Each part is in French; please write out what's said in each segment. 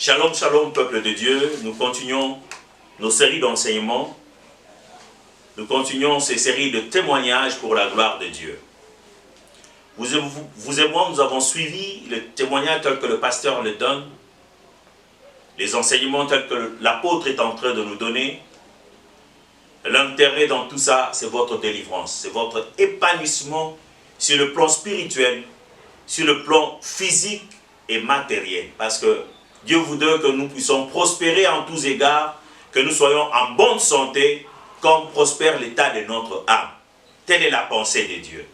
Shalom, shalom, peuple de Dieu. Nous continuons nos séries d'enseignements. Nous continuons ces séries de témoignages pour la gloire de Dieu. Vous et moi, nous avons suivi les témoignages tels que le pasteur le donne, les enseignements tels que l'apôtre est en train de nous donner. L'intérêt dans tout ça, c'est votre délivrance, c'est votre épanouissement sur le plan spirituel, sur le plan physique et matériel. Parce que Dieu voudrait que nous puissions prospérer en tous égards, que nous soyons en bonne santé, comme prospère l'état de notre âme. Telle est la pensée de Dieu.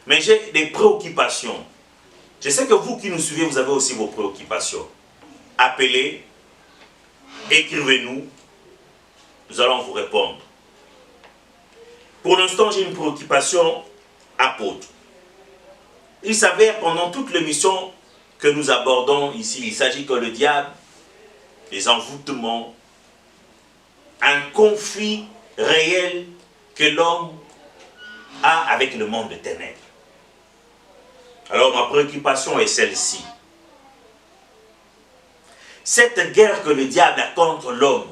Mais j'ai des préoccupations. Je sais que vous qui nous suivez, vous avez aussi vos préoccupations. Appelez, écrivez-nous, nous allons vous répondre. Pour l'instant, j'ai une préoccupation apôtre. Il s'avère pendant toute l'émission que nous abordons ici, il s'agit que le diable, les envoûtements, un conflit réel que l'homme a avec le monde des ténèbres. Alors ma préoccupation est celle-ci. Cette guerre que le diable a contre l'homme,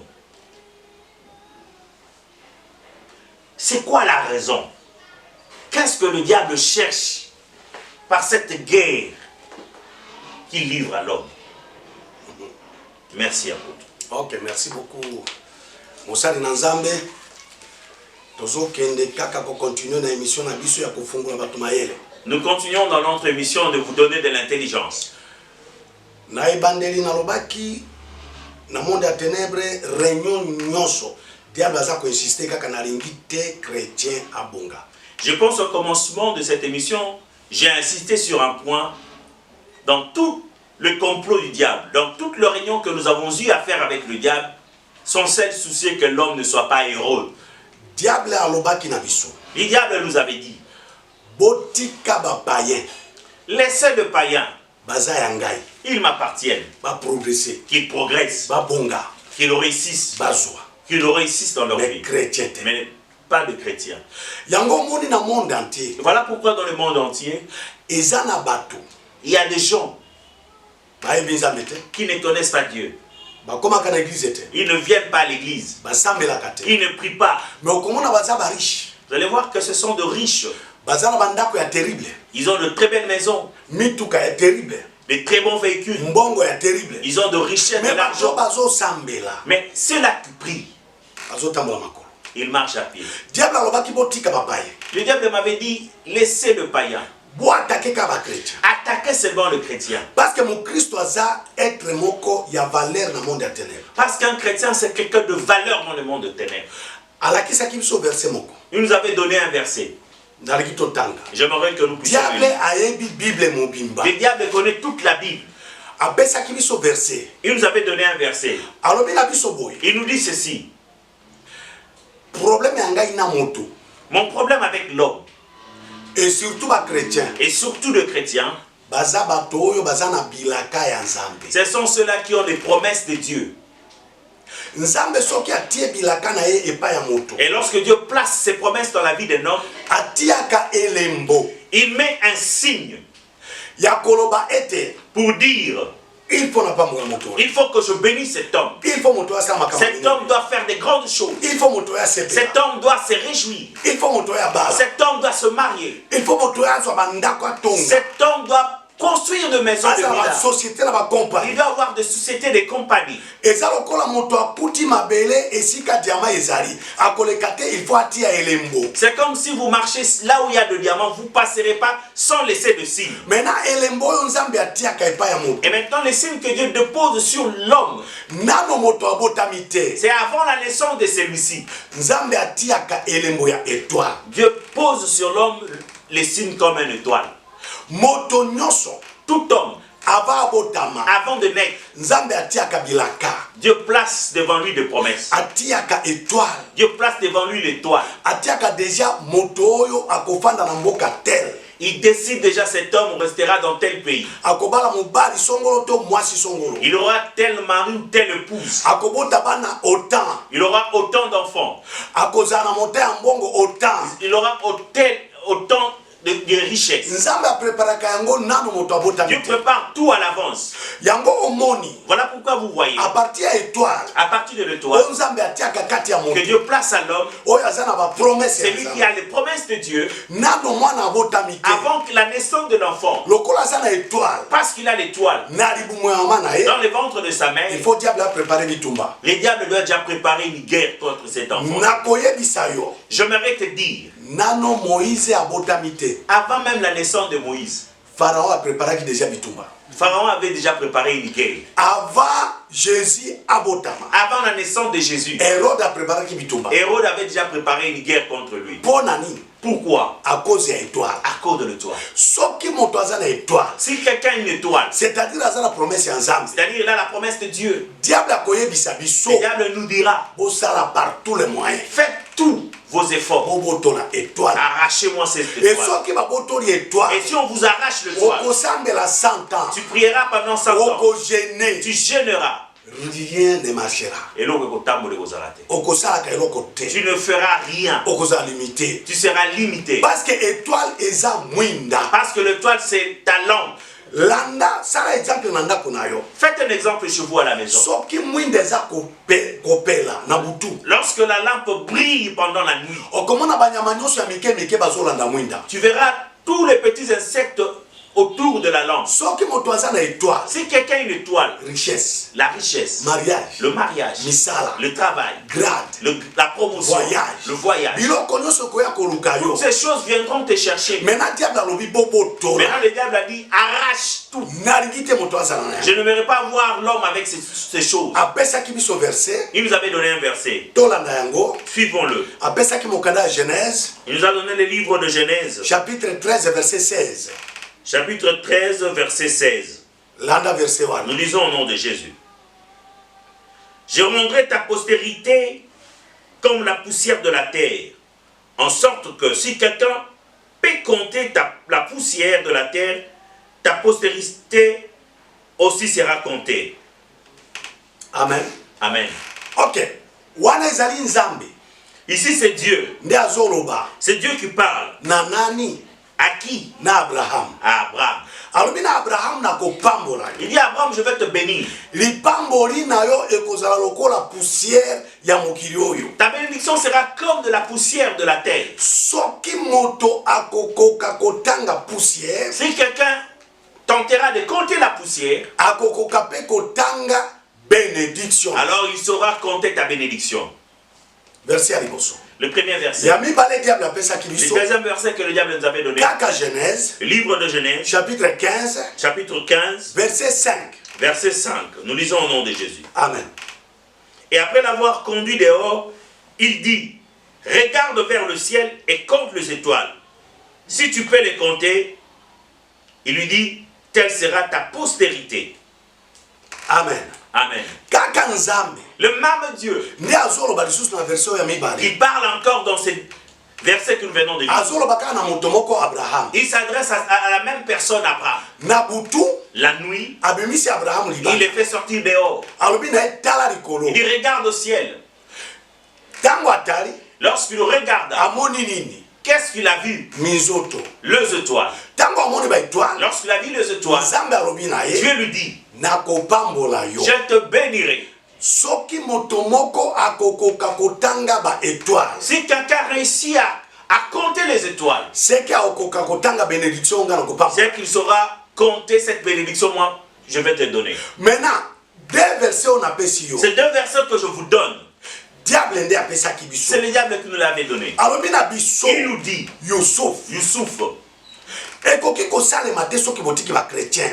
c'est quoi la raison? Qu'est-ce que le diable cherche par cette guerre qu'il livre à l'homme? Merci apôtre. Ok, merci beaucoup. Mosali Nanzambe, tozo kende kaka ko continuer na émission na biso ya kofungula batu mayele. Nous continuons dans notre émission de vous donner de l'intelligence. Na ebandeli na lobaki na monde ya ténèbres réunion nyonso. Diable aza ko insister kaka na lingi te chrétien abonga. Je pense au commencement de cette émission, j'ai insisté sur un point. Dans tout le complot du diable, dans toutes les réunions que nous avons eu à faire avec le diable, son seul souci que l'homme ne soit pas heureux. Diable alobaki na biso. Le diable nous avait dit, botika ba païen. Laissez le païen. Baza yangai. Ils m'appartiennent. Ba progresser. Qu'ils progressent. Ba bonga. Qu'ils réussissent. Bazwa. Qu'ils réussissent dans leur vie. Chrétiens. Mais pas de chrétiens. Yango moni na monde entier. Voilà pourquoi dans le monde entier, ezana bato. Il y a des gens qui ne connaissent pas Dieu. Ils ne viennent pas à l'église. Ils ne prient pas. Mais vous allez voir que ce sont de riches. Ils ont de très belles maisons. De très bons véhicules. Ils ont de richesses, de l'argent. Mais ceux-là qui prient, ils marchent à pied. Le diable m'avait dit, laissez le païen. Attaquer seulement le chrétien. Parce que mon Christ doit être moko ya valeur dans le monde des ténèbres. Parce qu'un chrétien c'est quelqu'un de valeur dans le monde des ténèbres. Il nous avait donné un verset. J'aimerais que nous puissions lire. Le diable connaît toute la Bible. Il nous avait donné un verset. Il nous dit ceci. Mon problème avec l'homme, et surtout les chrétiens. Et surtout les chrétiens. Ce sont ceux-là qui ont des promesses de Dieu. Et lorsque Dieu place ses promesses dans la vie d'un homme, il met un signe pour dire, il faut que je bénisse cet homme. Cet homme doit faire des grandes choses. Cet homme doit se réjouir. Cet homme doit se marier. Cet homme doit construire de maisons de villa. Il doit avoir des sociétés, des compagnies. C'est comme si vous marchez là où il y a de diamants, vous ne passerez pas sans laisser de signes. Et maintenant, les signes que Dieu dépose sur l'homme, c'est avant la naissance de celui-ci. Dieu pose sur l'homme les signes comme une étoile. Tout homme, avant de naître, Dieu place devant lui des promesses. Dieu place devant lui l'étoile. Il décide déjà cet homme restera dans tel pays. Il aura tel mari ou telle épouse. Il aura autant d'enfants. Il aura autant de richesse. Nzambe apreparaka yango nano moto abotami Dieu te. prépare tout à l'avance. Yango omoni. Voilà pourquoi vous voyez, A partir ya étoile. à partir de l'étoile, O Nzambe atiaka kati ya que moto. Dieu place à l'homme, Oyo aza na ba promesse c'est ya lui qui Nzambe. a les promesses de Dieu Nano mwana abotami te. avant la naissance de l'enfant. Lokola aza na étoile. Parce qu'il a l'étoile Na libumu ya mama na ye. dans le ventre de sa mère, Il faut diable a préparer bitumba. le diable doit déjà préparer une guerre contre cet enfant. Na koyebisa yo. J'aimerais te dire, Nano Moïse abotami te. avant même la naissance de Moïse, Pharaon a préparé déjà bitumba. Pharaon avait déjà préparé une guerre. Avant Jésus abotama. Avant la naissance de Jésus, Hérode a préparé bitumba. Hérode avait déjà préparé une guerre contre lui. Pour nani? Pourquoi? À cause ya étoile. À cause de l'étoile. Soki moto aza na étoile. Si quelqu'un a une étoile, C'est-à-dire aza na promesse ya Nzambe. c'est-à-dire il a la promesse de Dieu, Diable akoyebisa biso. le diable nous dira, Bosala par tous les moyens. faites tous vos efforts, Bobotola étoile. arrachez-moi cette Et étoile. soki babotoli étoile. Et si on vous arrache l'étoile, Okosambela 100 ans. tu prieras pendant 100 ans, Okogêner. tu gêneras. Rien ne marchera. Et l'eau que tambour vous arrêter. Okosalaka eloko te. Tu ne feras rien. Okoza limité. Tu seras limité. Parce que étoile eza mwinda. Parce que l'étoile, c'est ta lampe. Landa sala exemple na ndako na yo. Faites un exemple chez vous à la maison. Soki mwinda eza kopela na butu. Lorsque la lampe brille pendant la nuit, Okomona banyama nyonso ya mike bazolanda mwinda. tu verras tous les petits insectes autour de la lampe. Soki moto aza na étoile. Si quelqu'un a une étoile, Richesse. la richesse, Mariage. le mariage, Misala. le travail, Grade. la promotion, Voyage. le voyage, Biloko nyonso koya koluka yo. toutes ces choses viendront te chercher. Maintenant diable alobi bobo tola. Maintenant le diable a dit, arrache tout. Nalingi te moto aza na Je yo. n'aimerais pas voir l'homme avec ces choses. Apesaki biso verset. Il nous avait donné un verset. Tolanda yango. Suivons-le. Apesaki mokanda ya Genèse. Il nous a donné le livre de Genèse, Chapitre 13 verset 16. chapitre 13, verset 16. Landa verset 1. Nous lisons au nom de Jésus. Je rendrai ta postérité comme la poussière de la terre, en sorte que si quelqu'un peut compter la poussière de la terre, ta postérité aussi sera comptée. Amen. Amen. Ok. Wana ezali nzambe. Ici c'est Dieu. Nde azoloba. C'est Dieu qui parle. Na nani? À qui? Na Abraham. À Abraham. Alobi na Abraham na kopambola. Il dit à Abraham, je vais te bénir. Lipamboli na yo ekozala lokola poussière ya mokili oyo. Ta bénédiction sera comme de la poussière de la terre. Soki moto akokoka kotanga poussière, Si quelqu'un tentera de compter la poussière, akokoka pe kotanga bénédiction. alors il saura compter ta bénédiction. Verset ya liboso. Le premier verset. Ya mibale diable apesaki Le biso. deuxième verset que le diable nous avait donné. Kaka Genèse, Le livre de Genèse, chapitre 15, chapitre 15, verset 5. verset 5. Nous lisons au nom de Jésus. Amen. Et après l'avoir conduit dehors, il dit, regarde vers le ciel et compte les étoiles. Si tu peux les compter, il lui dit, telle sera ta postérité. Amen. Amen. Kaka nzambe. Le même Dieu Nde azoloba lisusu na version ya mibale. qui parle encore dans ces versets que nous venons de lire. Azoloba kaka na moto moko Abraham. Il s'adresse à la même personne Abraham. Na butu La nuit, abimisi Abraham il libala. les fait sortir dehors. Alobi na ye tala likolo. Il dit, regarde au ciel. Tango atali Lorsqu'il regarda, amoni nini? qu'est-ce qu'il a vu? Minzoto. Les étoiles. Tango amoni ba étoile. Lorsqu'il a vu les étoiles, Nzambe alobi na ye Dieu lui dit, nakopambola yo. je te bénirai. Soki moto moko akokoka kotanga ba étoile. Si quelqu'un réussit à compter les étoiles, Seki akokoka kotanga bénédiction nga nakopambola. c'est qu'il saura compter cette bénédiction, moi, je vais te donner. Maintenant, deux versets on apesi yo. Ces deux versets que je vous donne, Diable nde apesaki biso. c'est le diable qui nous l'avait donné. Alobi na biso Il nous dit, Yusuf. Youssouf, Ekoki kosalema te soki botiki ba chrétien.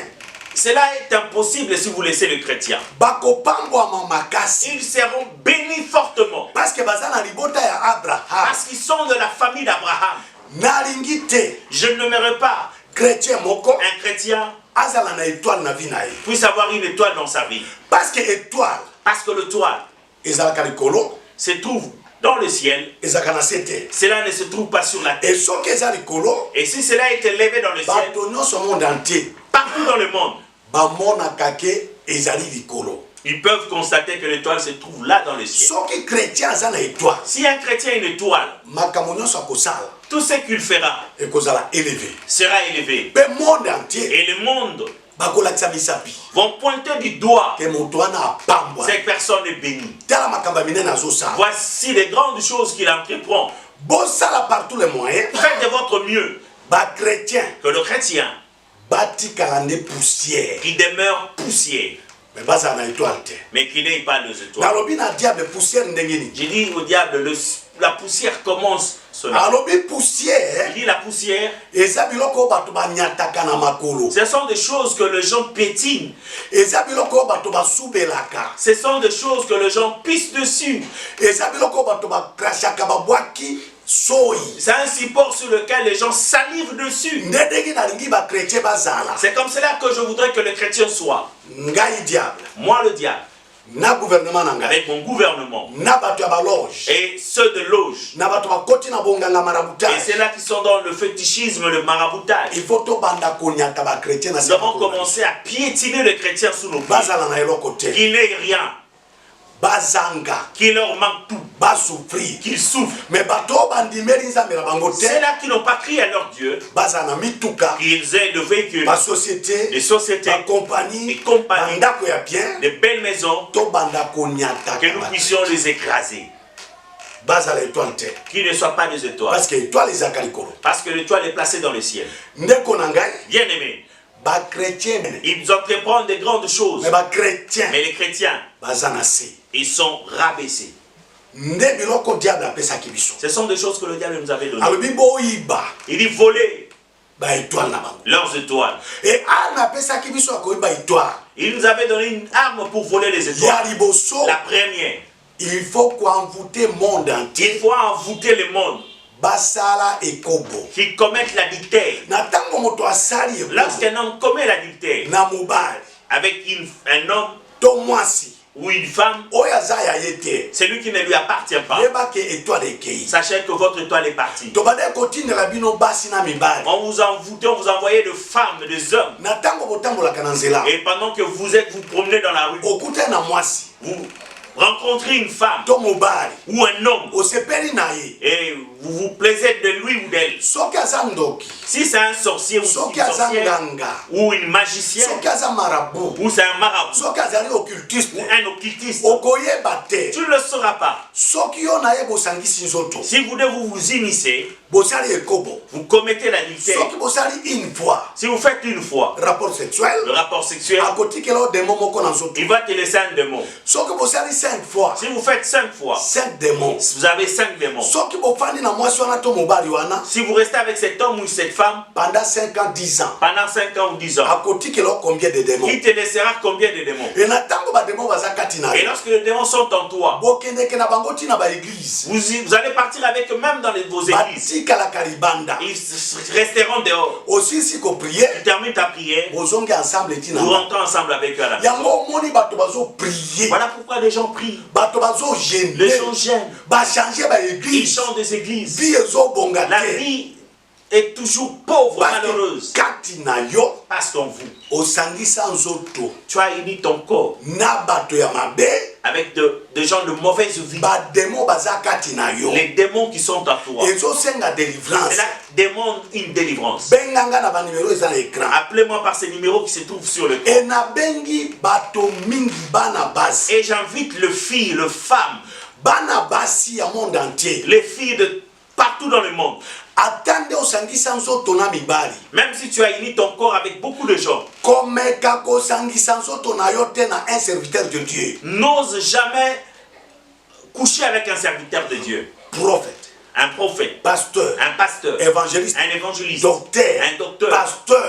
cela est impossible si vous laissez le chrétien. Bakopambwama makasi. Ils seront bénis fortement Parce que baza na libota ya Abraham. parce qu'ils sont de la famille d'Abraham. Nalingi te Je n'aimerais pas chrétien moko un chrétien azala na étoile na vie na ye. puisse avoir une étoile dans sa vie. Parce que étoile Parce que l'étoile ezalaka likolo, se trouve dans le ciel, ezalaka na se te. cela ne se trouve pas sur la terre. Et soki eza likolo, Et si cela a été levé dans le ciel, bato nyonso monde entier partout dans le monde, bamonaka ke ezali likolo. Ils peuvent constater que l'étoile se trouve là dans le ciel. Soki chrétien aza na étoile, Si un chrétien a une étoile, makambo nyonso akosala tout ce qu'il fera ekozala élevé. sera élevé. Mpe monde entier Et le monde bakolakisa misapi vont pointer du doigt ke moto wana apambwa. cette personne est bénie. Tala makambo ya minene azosala. Voici les grandes choses qu'il entreprend. Bosala par tous les moyens. Faites de votre mieux Bachrétien que le chrétien batikala nde poussière. qui demeure poussière, Mais bazala na étoile te. mais qui n'ait pas les étoiles. Nalobi na diable poussière ndenge nini? J'ai dit au diable, la poussière commence cela. Alobi poussière Il dit la poussière, eza biloko oyo bato banyataka na makolo. ce sont des choses que les gens pétinent. Eza biloko oyo bato basubelaka. Ce sont des choses que les gens pissent dessus. Eza biloko oyo bato bakrashaka babwaki soi. C'est un support sur lequel les gens salivent dessus. Nde ndenge nalingi bachrétien bazala. C'est comme cela que je voudrais que le chrétien soit. Ngai diable Moi le diable, na gouvernement na ngai avec mon gouvernement, na bato ya baloge et ceux de loge, na bato bakoti na bonganga et maraboutage. ceux-là qui sont dans le fétichisme, le maraboutage. Il faut tobanda konyata bachrétien na Nous avons commencé à piétiner les chrétiens sous nos pieds. bazala na eloko te. Qu'il n'ait rien, Bazanga qu'il leur manque tout, basouffrir. qu'ils souffrent. Mais bato bandimeli nzambe na bango te Ceux-là qui n'ont pas crié à leur Dieu, bazala na mituka qu'ils aient le véhicule, basociété les sociétés, bakompagnie les compagnies, bandako ya bien les belles maisons, tobanda konyata que nous puissions les écraser. bazala étoile te Qu'ils ne soient pas des étoiles. parce que étoile ezaka likolo. Parce que l'étoile est placée dans le ciel. Ndeko na ngai Bien-aimés, bachrétien ils entreprennent de grandes choses. mais bachrétien Mais les chrétiens, baza na se. ils sont rabaissés. Nde biloko diable apesaki biso. Ce sont des choses que le diable nous avait données. Alobi boyiba Il dit voler baétoile na bango. leurs étoiles. Et arme apesaki biso ya koyiba étoile Il nous avait donné une arme pour voler les ya étoiles. liboso. La première, Il faut qu'envoûter monde entier il faut envoûter le monde basala ekobo. qui commettent l'adultère. Na tango moto asali ekobo Lorsqu'un homme commet l'adultère na mobali avec un homme to mwasi ou une femme, oyo aza ya ye te celui qui ne lui appartient pas, yebake étoile ekei. sachez que votre étoile est partie. Tobanda kotindela bino basi na mibali On vous envoûtait, on vous envoyait de femmes, des hommes. na tango botambolaka na nzela Et pendant que vous promenez dans la rue, okuta na mwasi vous rencontrez une femme to mobali ou un homme osepeli na ye et vous vous plaisez de lui ou d'elle. soki aza ndoki Si c'est un sorcier ou une soki aza sorcière nganga ou une magicienne soki aza marabu ou c'est un marabout soki azali occultiste ou un occultiste, okoyeba te tu ne le sauras pas. soki yo na ye bosangisi nzoto Si vous devez vous initier, bosali ekobo vous commettez l'adultère. soki bosali une fois Si vous faites une fois rapport sexuel le rapport sexuel, akotikela o demo moko na nzoto il va te laisser un démon. soki bosali 5 fois Si vous faites 5 fois, 5 démons vous avez 5 démons. soki bofandi na mwasi wana to mobali wana Si vous restez avec cet homme ou cette femme pendant 5 ans 10 ans pendant 5 ans ou 10 ans, akotikela o combien de démons il te laissera combien de démons? e na ntango bademo baza kati na Et ye lorsque les démons sont en toi, bokendeke na bango ntina baeglize vous allez partir avec eux même dans vos églises. batikalaka libanda Ils resteront dehors. osisi koprie Tu termines ta prière, bozongi ensemble ntina vous rentrez ensemble avec eux à la maison. yango omoni bato bazoprie Voilà pourquoi les gens prient. bato bazogene Les gens gênent. bachange Ils baeglize chantent des églises. vie ezobonga La te vie est toujours pauvre, parce malheureuse. que kati na yo Parce qu'en vous, osangisa nzoto tu as uni ton corps na bato ya mabe avec des gens de mauvaise vie. bademo baza kati na yo Les démons qui sont à toi. ezosenga délivrance Cela demande une délivrance. benganga na banimero eza na écran Appelez-moi par ces numéros qui se trouvent sur le corps. e nabengi bato mingi bana basi Et j'invite les filles, les femmes, bana basi ya monde entier les filles de partout dans le monde. atande osangisa nzoto na mibali Même si tu as uni ton corps avec beaucoup de gens, komeka kosangisa nzoto na yo te na un serviteur de Dieu n'ose jamais coucher avec un serviteur de Dieu. prophète Un prophète, pasteur un pasteur, évangéliste un évangéliste, docteur un docteur,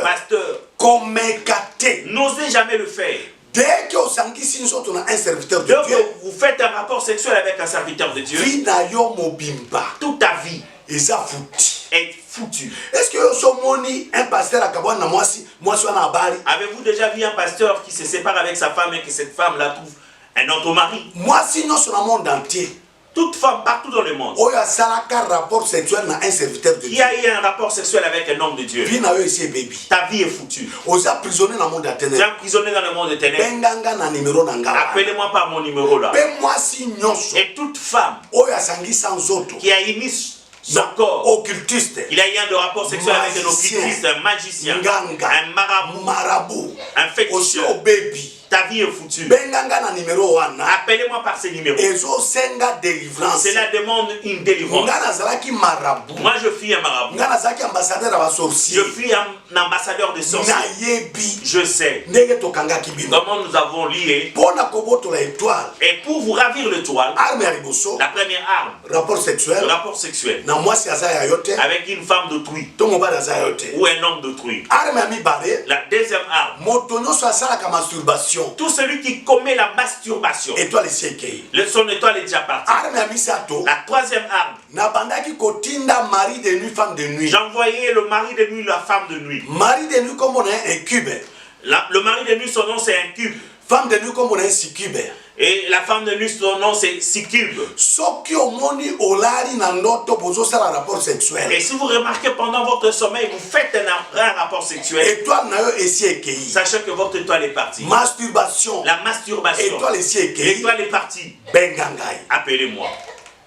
pasteur komeka te N'osez jamais le faire. dès que osangisi nzoto na un serviteur de Donc Dieu vous faites un rapport sexuel avec un serviteur de Dieu, vie na yo mobimba toute ta vie eza futi. est foutue. Est-ce que yo somoni un pasteur akabwana na mwasi wana habari Avez-vous déjà vu un pasteur qui se sépare avec sa femme et que cette femme la trouve un autre mari? mwasi nyonso na monde entier toute femme partout dans le monde oyo asalaka rapport sexuel na un serviteur de qui Dieu a eu un rapport sexuel avec un homme de Dieu, vie na yo esi baby ta vie est foutue. oza prisonnier na monde ya Tu es ténèbres emprisonné dans le monde de ténèbres. benganga na numéro na nga Appelez-moi par mon numéro là. pe mwasi nyonso Et toute femme oyo asangisa nzoto qui a émis son na corps, occultiste il a eu un rapport sexuel avec un occultiste, un magicien, nganga un marabout, un osi féticheur, obebi ta vie est foutue. benganga na numéro wana Appelez-moi par ces numéros. ezosenga délivrance Cela demande une délivrance. nga nazalaki marabout Moi je suis un marabout. nga nazalaki ambassadeur ya Je basorcier suis un ambassadeur de sorciers. nayebi Je sais ndenge tokangaki bino comment nous avons lié. mpo na kobotola étoile Et pour vous ravir le toile, arme ya liboso la première arme, rapport le sexuel rapport sexuel na mwasi aza ya yo te avec une femme d'autrui to mobali aza ya yo te ou un homme d'autrui. arme ya mibale La deuxième arme, moto nyonso asalaka masturbation tout celui qui commet la masturbation, étoile esi ekei son étoile est déjà partie. arme ya misato La troisième arme, nabandaki kotinda mari de nuit femme de nuit j'envoyais le mari de nuit, la femme de nuit. mari de nuit kombo na ye incube Le mari de nuit, son nom c'est un cube. femme de nuit kombo na ye sikube Et la femme de nuit, son nom c'est Sikube. soki omoni olali na ndoto bozosala rapport Et sexuel si vous remarquez pendant votre sommeil, vous faites un rapport sexuel, étoile na yo esi ekei sachez que votre étoile est partie. masturbation La masturbation, étoile esi ekei l'étoile est partie. benga ngai Appelez-moi.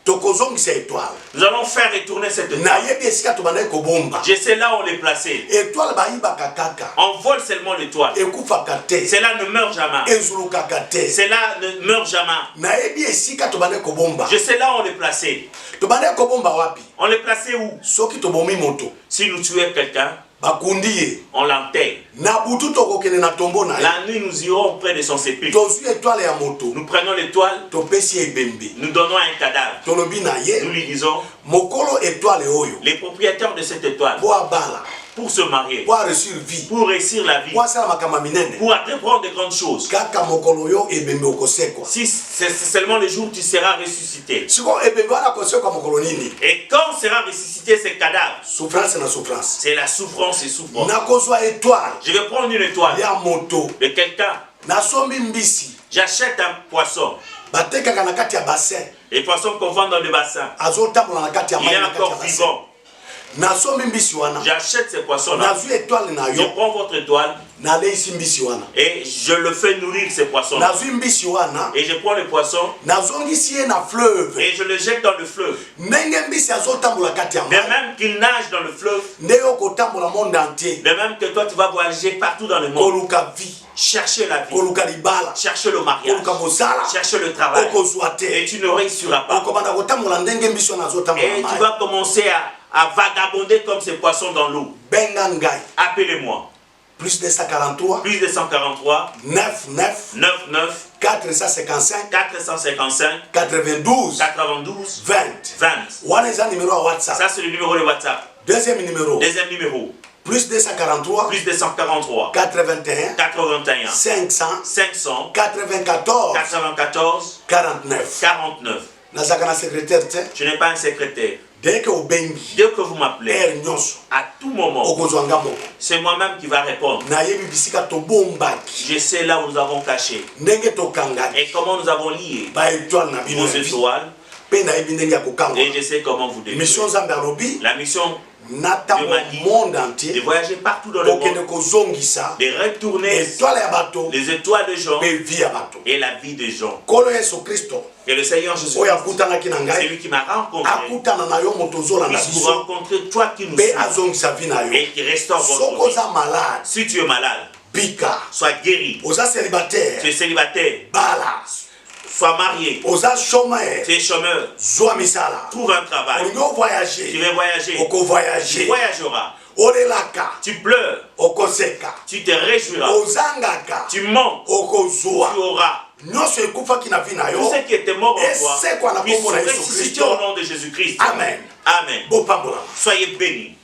tokozongisa étoile Nous allons faire retourner cette étoile. nayebi esika tobandaki kobomba Je sais là où on l'est placé. étoile bayibaka kaka On vole seulement l'étoile. ekufaka te Cela ne meurt jamais. ezulukaka te Cela ne meurt jamais. nayebi esika tobandaki kobomba Je sais là où on l'est placé. tobandaki kobomba wapi On l'est placé où? soki tobomi moto Si nous tuons quelqu'un, bakundi ye on l'enterre. na butu tokokende na tombo na ye La nuit, nous irons près de son sépulcre. tozwi étoile ya moto Nous prenons l'étoile, topesi ye ebembe nous donnons un cadavre. tolobi na Nous ye lui disons, mokolo étoile oyo les propriétaires de cette étoile, po abala pour se marier, po areusir vie pour réussir la vie, po asala makambo minene pour entreprendre de grandes choses. kaka mokolo oyo ebembe okosekwa Si c'est seulement le jour où tu seras ressuscité. siko ebembe wana kosekwa mokolo nini Et quand sera ressuscité ce cadavre, souffrance na souffrance c'est la souffrance et souffrance. nakozwa étoile Je vais prendre une étoile ya moto de quelqu'un. nasombi mbisi J'achète un poisson. batekaka na kati ya bassin Les poissons qu'on vend dans le bassin. azotambola na kati ya Il mai est na kati ya encore bassin vivant. nasombi mbisi wana J'achète ces poissons-là. nazwi étoile na Je yo prends votre étoile naleisi mbisi wana et je le fais nourrir ces poissons. nazwi mbisi wana Et je prends le poisson nazongisi ye na fleuve et je le jette dans le fleuve. ndenge mbisi azotambola kati ya De mai même qu'il nage dans le fleuve, nde yo kotambola monde entier de même que toi tu vas voyager partout dans le monde. koluka vie Chercher la vie, koluka libala chercher le mariage, koluka mosala chercher le travail. okozwa Et te tu ne réussiras pas. okobanda kotambola ndenge mbisi wana azotambola Et tu mai vas commencer à vagabonder comme ces poissons dans l'eau. benga ngai Appelez-moi. plus 243 Plus de 143, 99 99, 455 455, 92 92, 20 20. wana eza numéro ya whatsapp Ça, c'est le numéro de WhatsApp. deuxième numéro Deuxième numéro, plus 243 plus de 143, 81 81, 500 500, 94 94, 49 49. nazalaka na secrétaire te Je n'ai pas un secrétaire. dès que obengi Dès que vous m'appelez, aire nyonso à tout moment, okozwa nga moko c'est moi-même qui va répondre. nayebi bisika tobombaki Je sais là où nous avons caché ndenge tokangaki et comment nous avons lié baétoile na bino vos ya vie étoiles mpe nayebi ndenge ya kokangwa et je sais comment vous devez. mission nzambe alobi La mission natango Dieu m'a dit monde de entier voyager partout dans le kokende monde, kozongisa de retourner étoile ya bato les étoiles de gens mpe vie ya bato et la vie des gens. nkolo yesu kristo Et le Seigneur Jésus, oyo akutanaki na c'est ngai lui qui m'a rencontré, akutana na yo moto ozolanda puisse vous biso rencontrer, toi qui nous mpe suis azongisa vi na yo et qui restaure soki votre vie. oza malade Si tu es malade, bika sois guéri. oza célibataire Tu es célibataire, bala sois marié. oza chômeur Tu es chômeur, zwa misala trouve un travail. olingi Tu ovoyage vas voyager, tu okovoyage voyageras. olelaka Tu pleures, okoseka tu te réjouiras. ozangaka Tu mens, okozwa tu auras. nyonso ekufaki na vi na Tout yo ce qui était mort en Et toi, c'est quoi la puisse combo de ressusciter Jésus-Christ. au nom de Jésus-Christ. amen Amen. bopambolama Soyez bénis.